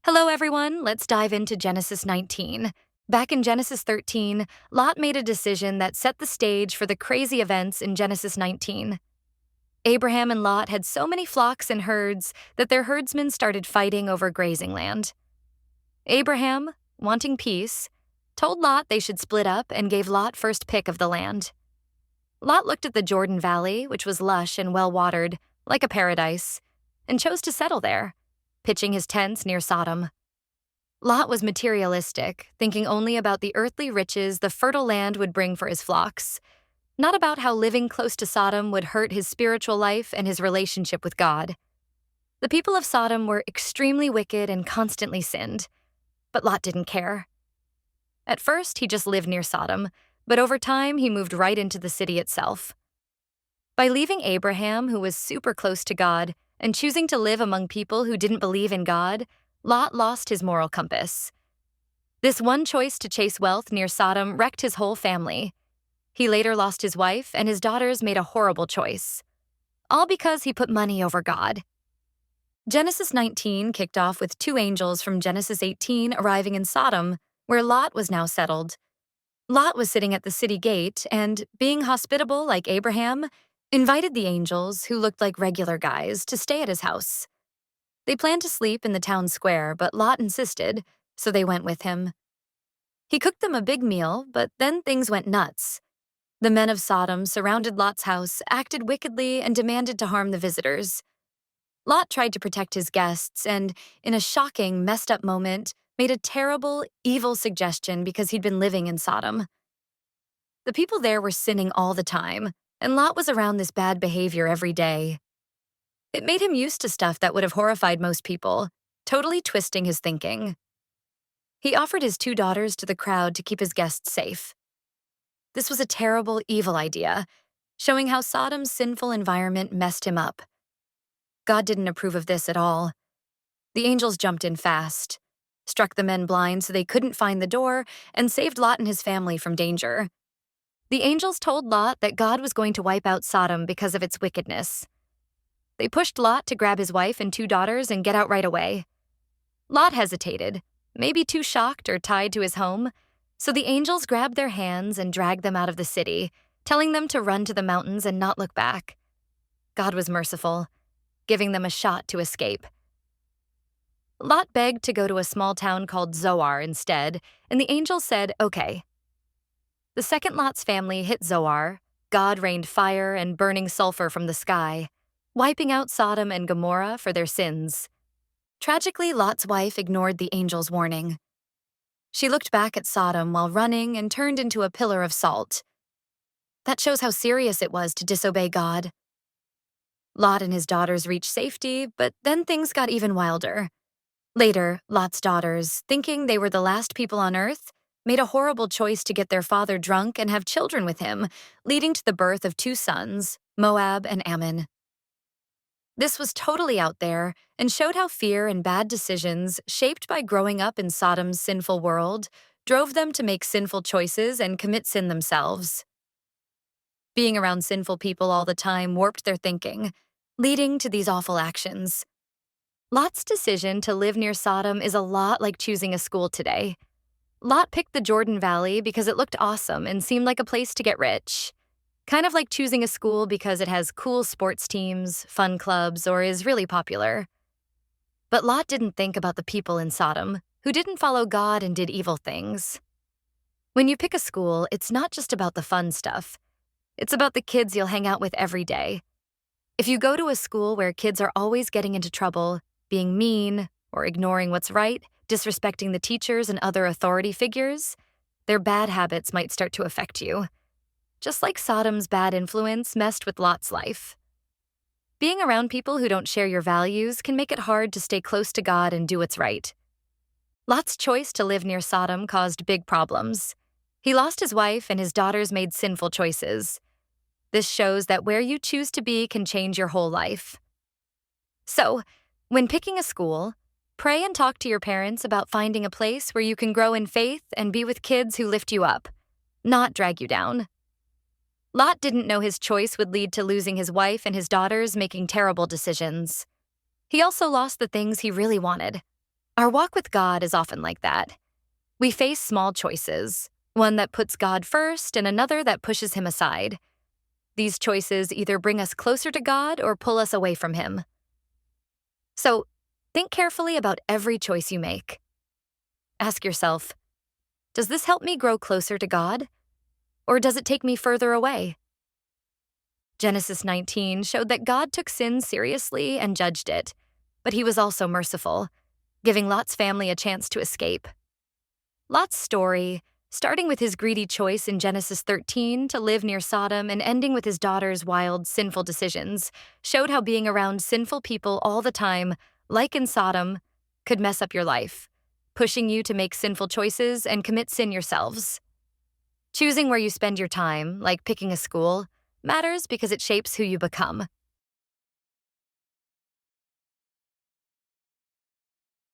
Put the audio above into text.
Hello, everyone. Let's dive into Genesis 19. Back in Genesis 13, Lot made a decision that set the stage for the crazy events in Genesis 19. Abraham and Lot had so many flocks and herds that their herdsmen started fighting over grazing land. Abraham, wanting peace, told Lot they should split up and gave Lot first pick of the land. Lot looked at the Jordan Valley, which was lush and well-watered, like a paradise, and chose to settle there, pitching his tents near Sodom. Lot was materialistic, thinking only about the earthly riches the fertile land would bring for his flocks, not about how living close to Sodom would hurt his spiritual life and his relationship with God. The people of Sodom were extremely wicked and constantly sinned, but Lot didn't care. At first, he just lived near Sodom, but over time, he moved right into the city itself. By leaving Abraham, who was super close to God, and choosing to live among people who didn't believe in God, Lot lost his moral compass. This one choice to chase wealth near Sodom wrecked his whole family. He later lost his wife, and his daughters made a horrible choice, all because he put money over God. Genesis 19 kicked off with two angels from Genesis 18 arriving in Sodom, where Lot was now settled. Lot was sitting at the city gate and, being hospitable like Abraham, invited the angels, who looked like regular guys, to stay at his house. They planned to sleep in the town square, but Lot insisted, so they went with him. He cooked them a big meal, but then things went nuts. The men of Sodom surrounded Lot's house, acted wickedly, and demanded to harm the visitors. Lot tried to protect his guests and, in a shocking, messed-up moment, made a terrible, evil suggestion because he'd been living in Sodom. The people there were sinning all the time, and Lot was around this bad behavior every day. It made him used to stuff that would have horrified most people, totally twisting his thinking. He offered his two daughters to the crowd to keep his guests safe. This was a terrible, evil idea, showing how Sodom's sinful environment messed him up. God didn't approve of this at all. The angels jumped in fast, struck the men blind so they couldn't find the door, and saved Lot and his family from danger. The angels told Lot that God was going to wipe out Sodom because of its wickedness. They pushed Lot to grab his wife and two daughters and get out right away. Lot hesitated, maybe too shocked or tied to his home, so the angels grabbed their hands and dragged them out of the city, telling them to run to the mountains and not look back. God was merciful, giving them a shot to escape. Lot begged to go to a small town called Zoar instead, and the angels said, okay. The second Lot's family hit Zoar, God rained fire and burning sulfur from the sky, wiping out Sodom and Gomorrah for their sins. Tragically, Lot's wife ignored the angel's warning. She looked back at Sodom while running and turned into a pillar of salt. That shows how serious it was to disobey God. Lot and his daughters reached safety, but then things got even wilder. Later, Lot's daughters, thinking they were the last people on earth, made a horrible choice to get their father drunk and have children with him, leading to the birth of two sons, Moab and Ammon. This was totally out there and showed how fear and bad decisions, shaped by growing up in Sodom's sinful world, drove them to make sinful choices and commit sin themselves. Being around sinful people all the time warped their thinking, leading to these awful actions. Lot's decision to live near Sodom is a lot like choosing a school today. Lot picked the Jordan Valley because it looked awesome and seemed like a place to get rich. Kind of like choosing a school because it has cool sports teams, fun clubs, or is really popular. But Lot didn't think about the people in Sodom, who didn't follow God and did evil things. When you pick a school, it's not just about the fun stuff. It's about the kids you'll hang out with every day. If you go to a school where kids are always getting into trouble, being mean, or ignoring what's right, disrespecting the teachers and other authority figures, their bad habits might start to affect you. Just like Sodom's bad influence messed with Lot's life. Being around people who don't share your values can make it hard to stay close to God and do what's right. Lot's choice to live near Sodom caused big problems. He lost his wife and his daughters made sinful choices. This shows that where you choose to be can change your whole life. So, when picking a school, pray and talk to your parents about finding a place where you can grow in faith and be with kids who lift you up, not drag you down. Lot didn't know his choice would lead to losing his wife and his daughters making terrible decisions. He also lost the things he really wanted, Our walk with God is often like that. We face small choices, one that puts God first and another that pushes him aside. These choices either bring us closer to God or pull us away from him. So, think carefully about every choice you make. Ask yourself, does this help me grow closer to God? Or does it take me further away? Genesis 19 showed that God took sin seriously and judged it, but he was also merciful, giving Lot's family a chance to escape. Lot's story, starting with his greedy choice in Genesis 13 to live near Sodom and ending with his daughter's wild, sinful decisions, showed how being around sinful people all the time, like in Sodom, could mess up your life, pushing you to make sinful choices and commit sin yourselves. Choosing where you spend your time, like picking a school, matters because it shapes who you become.